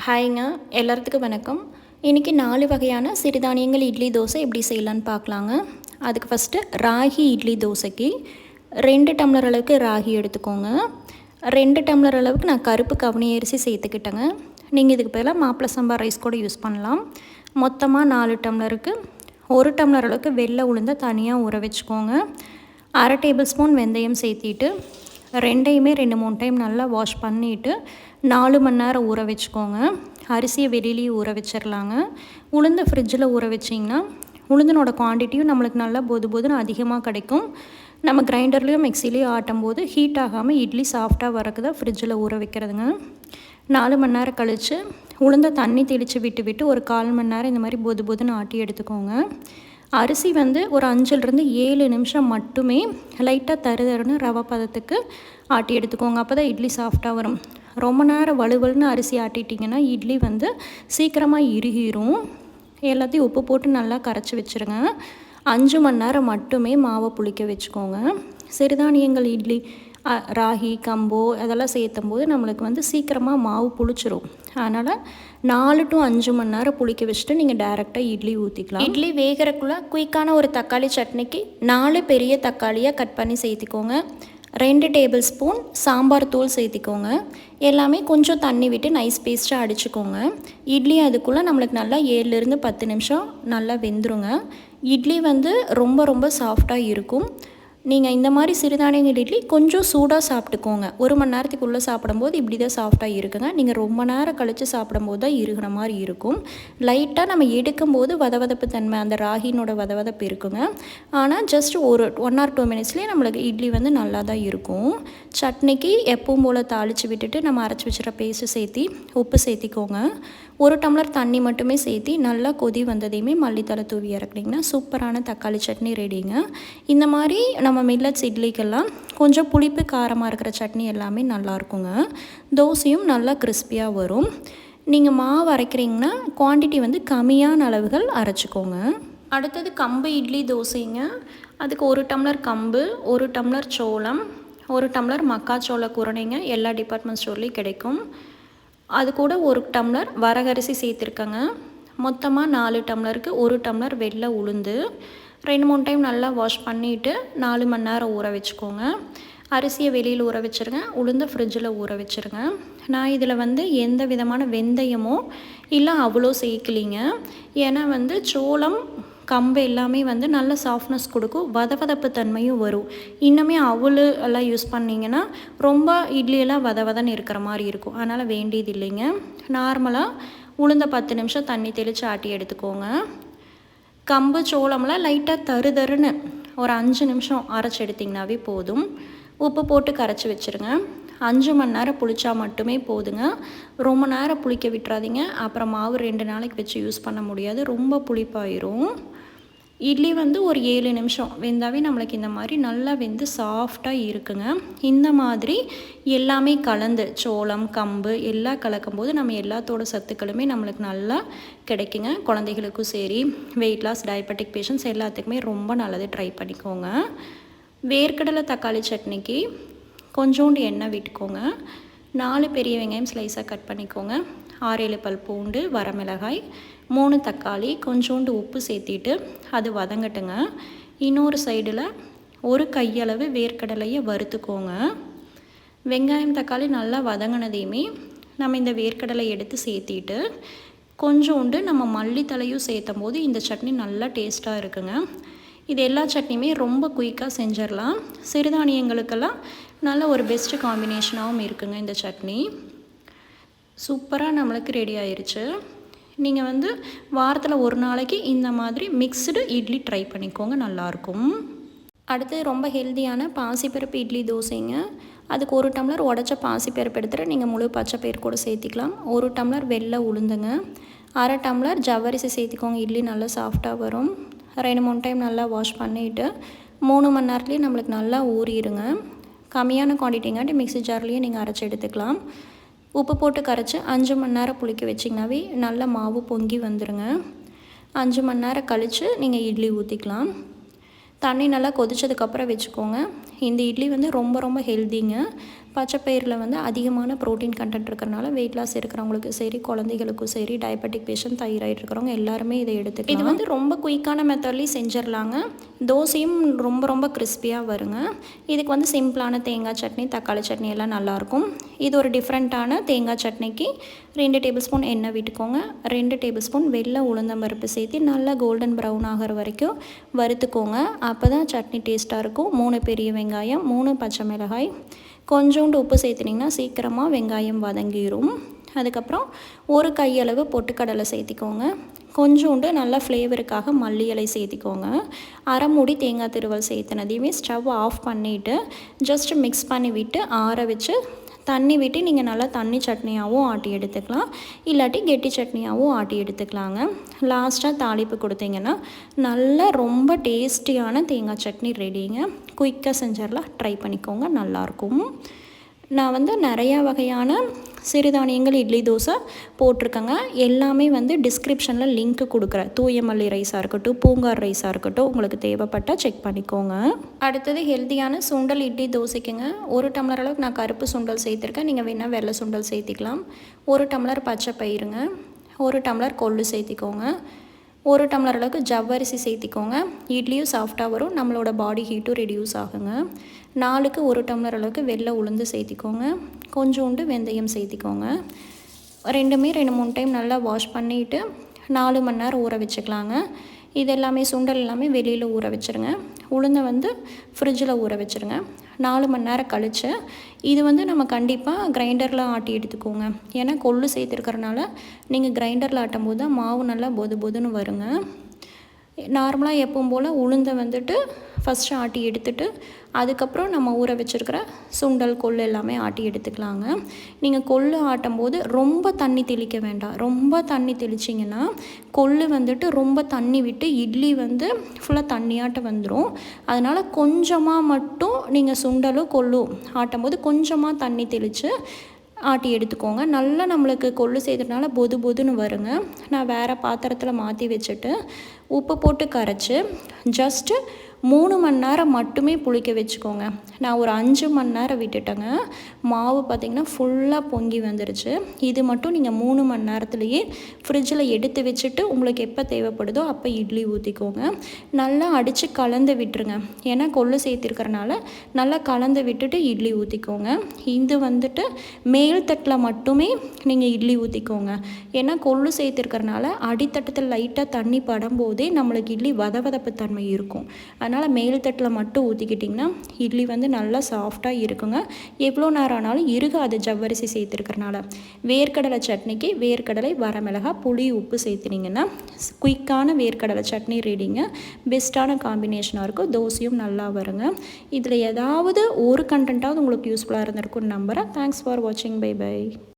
ஹாய்ங்க, எல்லாத்துக்கும் வணக்கம். இன்றைக்கி 4 வகையான சிறுதானியங்கள் இட்லி தோசை எப்படி செய்யலான்னு பார்க்கலாங்க. அதுக்கு ஃபஸ்ட்டு ராகி இட்லி தோசைக்கு 2 டம்ளர் அளவுக்கு ராகி எடுத்துக்கோங்க. 2 டம்ளர் அளவுக்கு நான் கருப்பு கவுனி அரிசி சேர்த்துக்கிட்டேங்க. நீங்கள் இதுக்கு பதிலாக மாப்பிள சம்பா ரைஸ் கூட யூஸ் பண்ணலாம். மொத்தமாக 4 டம்ளருக்கு 1 டம்ளர் அளவுக்கு வெள்ளை உளுந்தை தனியாக ஊற வச்சுக்கோங்க. 1/2 டேபிள் ஸ்பூன் வெந்தயம் சேர்த்திட்டு ரெண்டையுமே 2-3 டைம் நல்லா வாஷ் பண்ணிவிட்டு 4 மணி நேரம் ஊற வச்சுக்கோங்க. அரிசியை வெளியிலேயே ஊற வச்சிடலாங்க. உளுந்து ஃப்ரிட்ஜில் ஊற வச்சிங்கன்னா உளுந்தனோட குவான்டிட்டியும் நம்மளுக்கு நல்லா போதுன்னு அதிகமாக கிடைக்கும். நம்ம கிரைண்டர்லேயும் மிக்சிலையும் ஆட்டும் போது ஹீட் ஆகாமல் இட்லி சாஃப்டாக வரக்கு தான் ஃப்ரிட்ஜில் ஊற வைக்கிறதுங்க. 4 மணி நேரம் கழித்து உளுந்த தண்ணி தெளித்து விட்டு ஒரு 1/4 மணி நேரம் இந்த மாதிரி போதுன்னு ஆட்டி எடுத்துக்கோங்க. அரிசி ஒரு 5-7 நிமிஷம் மட்டுமே லைட்டாக தருன்னு ரவை பதத்துக்கு ஆட்டி எடுத்துக்கோங்க. அப்போ தான் இட்லி சாஃப்டாக வரும். ரொம்ப நேரம் வலுவலுன்னு அரிசி ஆட்டிட்டிங்கன்னா இட்லி சீக்கிரமாக இறுகிரும். எல்லாத்தையும் உப்பு போட்டு நல்லா கரைச்சி வச்சுருங்க. 5 மணி நேரம் மட்டுமே மாவை புளிக்க வச்சுக்கோங்க. சிறுதானியங்கள் இட்லி ராகி கம்போ அதெல்லாம் சேர்த்தும் போது நம்மளுக்கு சீக்கிரமாக மாவு புளிச்சிரும். அதனால் 4 to 5 மணி நேரம் புளிக்க வச்சுட்டு நீங்கள் டைரெக்டாக இட்லி ஊற்றிக்கலாம். இட்லி வேகிறக்குள்ளே குயிக்கான ஒரு தக்காளி சட்னிக்கு 4 பெரிய தக்காளியாக கட் பண்ணி சேர்த்திக்கோங்க. 2 டேபிள் ஸ்பூன் சாம்பார் தூள் சேர்த்திக்கோங்க. எல்லாமே கொஞ்சம் தண்ணி விட்டு நைஸ் பேஸ்ட்டாக அடிச்சுக்கோங்க. இட்லி அதுக்குள்ளே நம்மளுக்கு நல்லா 7-10 நிமிஷம் நல்லா வெந்துருங்க. இட்லி ரொம்ப சாஃப்டாக இருக்கும். நீங்கள் இந்த மாதிரி சிறுதானியங்கள் இட்லி கொஞ்சம் சூடாக சாப்பிட்டுக்கோங்க. 1 மணி நேரத்துக்குள்ளே சாப்பிடும்போது இப்படி தான் சாஃப்டாக இருக்குங்க. நீங்கள் ரொம்ப நேரம் கழித்து சாப்பிடும்போது தான் இருக்கிற மாதிரி இருக்கும். லைட்டாக நம்ம எடுக்கும்போது வதவதப்பு தன்மை அந்த ராகினோட வதவதப்பு இருக்குங்க. ஆனால் ஜஸ்ட் ஒரு 1 or 2 மினிட்ஸ்லேயே நம்மளுக்கு இட்லி நல்லா தான் இருக்கும். சட்னிக்கு எப்பவும் போல் தாளித்து விட்டுட்டு நம்ம அரைச்சி வச்சுற பேஸ்ட்டு சேர்த்தி உப்பு சேர்த்திக்கோங்க. 1 டம்ளர் தண்ணி மட்டுமே சேர்த்தி நல்லா கொதி வந்ததையுமே மல்லித்தலை தூவி இறக்குனிங்கன்னா சூப்பரான தக்காளி சட்னி ரெடிங்க. இந்த மாதிரி நம்ம மில்லட்ஸ் இட்லிக்கெல்லாம் கொஞ்சம் புளிப்பு காரமாக இருக்கிற சட்னி எல்லாமே நல்லாயிருக்குங்க. தோசையும் நல்லா கிறிஸ்பியாக வரும். நீங்கள் மாவு அரைக்கிறீங்கன்னா குவான்டிட்டி கம்மியான அளவுகள் அரைச்சிக்கோங்க. அடுத்தது கம்பு இட்லி தோசைங்க. அதுக்கு 1 டம்ளர் கம்பு, 1 டம்ளர் சோளம், 1 டம்ளர் மக்காச்சோள குருணைங்க. எல்லா டிபார்ட்மெண்ட் ஸ்டோர்லேயும் கிடைக்கும். அது கூட 1 டம்ளர் வரகரிசி சேர்த்துருக்கேங்க. மொத்தமாக 4 டம்ளருக்கு 1 டம்ளர் வெள்ளை உளுந்து 2-3 டைம் நல்லா வாஷ் பண்ணிவிட்டு 4 மணி நேரம் ஊற வச்சுக்கோங்க. அரிசியை வெளியில் ஊற வச்சுருங்க. உளுந்து ஃப்ரிட்ஜில் ஊற வச்சுருங்க. நான் இதில் எந்த விதமான வெந்தயமோ இல்லை அவ்வளோ சேர்க்கலிங்க. ஏன்னா சோளம் கம்பு எல்லாமே நல்ல சாஃப்ட்னஸ் கொடுக்கும். வதவதப்பு தன்மையும் வரும். இன்னுமே அவள் எல்லாம் யூஸ் பண்ணிங்கன்னா ரொம்ப இட்லியெல்லாம் வதவதன்னு இருக்கிற மாதிரி இருக்கும். அதனால் வேண்டியது இல்லைங்க. நார்மலாக உளுந்த 10 நிமிஷம் தண்ணி தெளித்து ஆட்டி எடுத்துக்கோங்க. கம்பு சோளம்லாம் லைட்டாக தருன்னு ஒரு 5 நிமிஷம் அரைச்சி எடுத்திங்கனாவே போதும். உப்பு போட்டு கரைச்சி வச்சுருங்க. 5 மணி நேரம் புளிச்சா மட்டுமே போதுங்க. ரொம்ப நேரம் புளிக்க விட்டுறாதீங்க. அப்புறம் மாவு 2 நாளைக்கு வச்சு யூஸ் பண்ண முடியாது. ரொம்ப புளிப்பாயிரும். இட்லி ஒரு 7 நிமிஷம் வெந்தாவே நம்மளுக்கு இந்த மாதிரி நல்லா வெந்து சாஃப்டாக இருக்குங்க. இந்த மாதிரி எல்லாமே கலந்து சோளம் கம்பு எல்லாம் கலக்கும்போது நம்ம எல்லாத்தோட சத்துக்களுமே நம்மளுக்கு நல்லா கிடைக்குங்க. குழந்தைகளுக்கும் சரி, வெயிட் லாஸ், டயபெட்டிக் பேஷண்ட்ஸ் எல்லாத்துக்குமே ரொம்ப நல்லது. ட்ரை பண்ணிக்கோங்க. வேர்க்கடலை தக்காளி சட்னிக்கு கொஞ்சோண்டு எண்ணெய் விட்டுக்கோங்க. 4 பெரிய வெங்காயம் ஸ்லைஸாக கட் பண்ணிக்கோங்க. 6-7 பல் பூண்டு, வரமிளகாய், 3 தக்காளி, கொஞ்சோண்டு உப்பு சேர்த்திட்டு அது வதங்கட்டுங்க. இன்னொரு சைடில் 1 கையளவு வேர்க்கடலையை வறுத்துக்கோங்க. வெங்காயம் தக்காளி நல்லா வதங்கினதையுமே நம்ம இந்த வேர்க்கடலை எடுத்து சேர்த்திட்டு கொஞ்சோண்டு நம்ம மல்லித்தலையும் சேர்த்தும் போது இந்த சட்னி நல்லா டேஸ்ட்டாக இருக்குங்க. இது எல்லா சட்னியுமே ரொம்ப குயிக்காக செஞ்சிடலாம். சிறுதானியங்களுக்கெல்லாம் நல்ல ஒரு பெஸ்ட்டு காம்பினேஷனாகவும் இருக்குங்க இந்த சட்னி. சூப்பராக நம்மளுக்கு ரெடி ஆயிடுச்சு. நீங்கள் வாரத்தில் ஒரு நாளைக்கு இந்த மாதிரி மிக்ஸ்டு இட்லி ட்ரை பண்ணிக்கோங்க, நல்லாயிருக்கும். அடுத்து ரொம்ப ஹெல்த்தியான பாசிப்பருப்பு இட்லி தோசைங்க. அதுக்கு 1 டம்ளர் உடச்ச பாசிப்பருப்பு எடுத்துகிட்டு நீங்கள் முழு பச்சைப்பயிறு கூட சேர்த்திக்கலாம். 1 டம்ளர் வெள்ளை உளுந்துங்க. 1/2 டம்ளர் ஜவ்வரிசி சேர்த்திக்கோங்க. இட்லி நல்லா சாஃப்டாக வரும். 2-3 டைம் நல்லா வாஷ் பண்ணிவிட்டு 3 மணி நேரத்துலேயே நம்மளுக்கு நல்லா ஊறிடுங்க. கம்மியான குவான்டிட்டிங்காட்டி மிக்ஸி ஜார்லேயே நீங்கள் அரைச்சி எடுத்துக்கலாம். உப்பு போட்டு கரைச்சி 5 மணி நேரம் புளிக்க வச்சிங்கனாவே நல்ல மாவு பொங்கி வந்துடுங்க. 5 மணி நேரம் கழித்து நீங்கள் இட்லி ஊற்றிக்கலாம். தண்ணி நல்லா கொதிச்சதுக்கப்புறம் வச்சுக்கோங்க. இந்த இட்லி ரொம்ப ஹெல்த்திங்க. பச்சைப்பயிரில் வந்து அதிகமான ப்ரோட்டீன் கண்டென்ட் இருக்கிறனால வெயிட் லாஸ் இருக்கிறவங்களுக்கு சரி, குழந்தைகளுக்கும் சரி, டயபெட்டிக் பேஷண்ட், தைராய்டு இருக்கிறவங்க எல்லாருமே இதை எடுத்துக்கலாம். இது வந்து ரொம்ப குயிக்கான மெத்தட்லேயும் செஞ்சிடலாங்க. தோசையும் ரொம்ப ரொம்ப கிறிஸ்பியாக வருங்க. இதுக்கு வந்து சிம்பிளான தேங்காய் சட்னி, தக்காளி சட்னி எல்லாம் நல்லாயிருக்கும். இது ஒரு டிஃப்ரெண்ட்டான தேங்காய் சட்னிக்கு 2 டேபிள் ஸ்பூன் எண்ணெய் விட்டுக்கோங்க. 2 டேபிள் ஸ்பூன் வெள்ளை உளுந்தம்பருப்பு சேர்த்து நல்லா கோல்டன் ப்ரௌன் ஆகிற வரைக்கும் வறுத்துக்கோங்க. அப்போ தான் சட்னி டேஸ்ட்டாக இருக்கும். 3 பெரிய வெங்காயம், 3 பச்சை மிளகாய், கொஞ்சோண்டு உப்பு சேர்த்துனிங்கன்னா சீக்கிரமாக வெங்காயம் வதங்கிடும். அதுக்கப்புறம் ஒரு கையளவு பொட்டுக்கடலை சேர்த்திக்கோங்க. கொஞ்சோண்டு நல்லா ஃப்ளேவருக்காக மல்லி இலை சேர்த்திக்கோங்க. அரை மூடி தேங்காய் திருவல் சேர்த்துனதையுமே ஸ்டவ் ஆஃப் பண்ணிவிட்டு ஜஸ்ட்டு மிக்ஸ் பண்ணி விட்டு ஆற வச்சு தண்ணி விட்டு நீங்கள் நல்லா தண்ணி சட்னியாகவும் ஆட்டி எடுத்துக்கலாம், இல்லாட்டி கெட்டி சட்னியாகவும் ஆட்டி எடுத்துக்கலாங்க. லாஸ்ட்டாக தாளிப்பு கொடுத்தீங்கன்னா நல்லா ரொம்ப டேஸ்டியான தேங்காய் சட்னி ரெடிங்க. குயிக்காக செஞ்சிடலாம், ட்ரை பண்ணிக்கோங்க, நல்லாயிருக்கும். நான் வந்து நிறையா வகையான சிறுதானியங்கள் இட்லி தோசை போட்டிருக்கேங்க. எல்லாமே வந்து டிஸ்கிரிப்ஷனில் லிங்க் கொடுக்குறேன். தூயமல்லி ரைஸாக இருக்கட்டும், பூங்கார் ரைஸாக இருக்கட்டும், உங்களுக்கு தேவைப்பட்டால் செக் பண்ணிக்கோங்க. அடுத்தது ஹெல்த்தியான சுண்டல் இட்லி தோசைக்குங்க. 1 டம்ளர் அளவுக்கு நான் கருப்பு சுண்டல் சேர்த்துருக்கேன். நீங்கள் வேணால் வெள்ளை சுண்டல் சேர்த்திக்கலாம். 1 டம்ளர் பச்சை பயிருங்க, 1 டம்ளர் கொள்ளு சேர்த்திக்கோங்க, 1 டம்ளர் அளவுக்கு ஜவ்வரிசி சேர்த்திக்கோங்க. இட்லியும் சாஃப்டாக வரும், நம்மளோட பாடி ஹீட்டும் ரெடியூஸ் ஆகுங்க. 4க்கு 1 டம்ளர் அளவுக்கு வெள்ளை உளுந்து சேர்த்திக்கோங்க. கொஞ்சோண்டு வெந்தயம் சேர்த்திக்கோங்க. ரெண்டுமே 2-3 டைம் நல்லா வாஷ் பண்ணிவிட்டு 4 மணி நேரம் ஊற வச்சுக்கலாங்க. இது எல்லாமே சுண்டல் எல்லாமே வெளியில் ஊற வச்சுருங்க. உளுந்தை வந்து ஃப்ரிட்ஜில் ஊற வச்சுருங்க. 4 மணி நேரம் கழித்து இது வந்து நம்ம கண்டிப்பாக கிரைண்டரில் ஆட்டி எடுத்துக்கோங்க. ஏன்னா கொள்ளு சேர்த்துருக்கறனால நீங்கள் கிரைண்டரில் ஆட்டும் போது தான் மாவு நல்லா பொது பொதுன்னு வருங்க. நார்மலாக எப்பவும் போல் உளுந்தை வந்துட்டு ஃபஸ்ட்டு ஆட்டி எடுத்துட்டு அதுக்கப்புறம் நம்ம ஊற வச்சுருக்கிற சுண்டல், கொள்ளு எல்லாமே ஆட்டி எடுத்துக்கலாங்க. நீங்கள் கொள்ளு ஆட்டும் போது ரொம்ப தண்ணி தெளிக்க வேண்டாம். ரொம்ப தண்ணி தெளிச்சிங்கன்னா கொள்ளு வந்துட்டு ரொம்ப தண்ணி விட்டு இட்லி வந்து ஃபுல்லாக தண்ணியாட்டம் வந்துடும். அதனால் கொஞ்சமாக மட்டும் நீங்கள் சுண்டலும் கொள்ளும் ஆட்டும் போது கொஞ்சமாக தண்ணி தெளித்து ஆட்டி எடுத்துக்கோங்க. நல்லா நம்மளுக்கு கொள்ளு செய்கிறதுனால பொது பொதுன்னு வருங்க. நான் வேறு பாத்திரத்தில் மாற்றி வச்சுட்டு உப்பு போட்டு கரைச்சி ஜஸ்ட்டு 3 மணி நேரம் மட்டுமே புளிக்க வச்சுக்கோங்க. நான் ஒரு 5 மணி நேரம் விட்டுட்டேங்க. மாவு பார்த்திங்கன்னா ஃபுல்லாக பொங்கி வந்துருச்சு. இது மட்டும் நீங்கள் 3 மணி நேரத்துலையே ஃப்ரிட்ஜில் எடுத்து வச்சுட்டு உங்களுக்கு எப்போ தேவைப்படுதோ அப்போ இட்லி ஊற்றிக்கோங்க. நல்லா அடித்து கலந்து விட்டுருங்க. ஏன்னா கொள்ளு சேர்த்திருக்கிறனால நல்லா கலந்து விட்டுட்டு இட்லி ஊற்றிக்கோங்க. இது வந்துட்டு மேல் தட்டில் மட்டுமே நீங்கள் இட்லி ஊற்றிக்கோங்க. ஏன்னா கொள்ளு சேர்த்திருக்கிறனால அடித்தட்டத்தில் லைட்டாக தண்ணி படும்போதே நம்மளுக்கு இட்லி வதவதப்பு தன்மை இருக்கும். அதனால் மேல் தட்டில் மட்டும் ஊற்றிக்கிட்டிங்கன்னா இட்லி வந்து நல்லா சாஃப்டாக இருக்குங்க. எவ்வளோ நேரம் ஆனாலும் இருகாது ஜவ்வரிசி சேர்த்துருக்கறனால. வேர்க்கடலை சட்னிக்கு வேர்க்கடலை, வரமிளகாய், புளி, உப்பு சேர்த்துனிங்கன்னா குயிக்கான வேர்க்கடலை சட்னி ரெடிங்க. பெஸ்ட்டான காம்பினேஷனாக இருக்கும். தோசையும் நல்லா வருங்க. இதில் ஏதாவது ஒரு கண்டென்ட்டாவது உங்களுக்கு யூஸ்ஃபுல்லாக இருந்திருக்கும்னு நம்புகிறேன். தேங்க்ஸ் ஃபார் வாட்சிங். Bye by.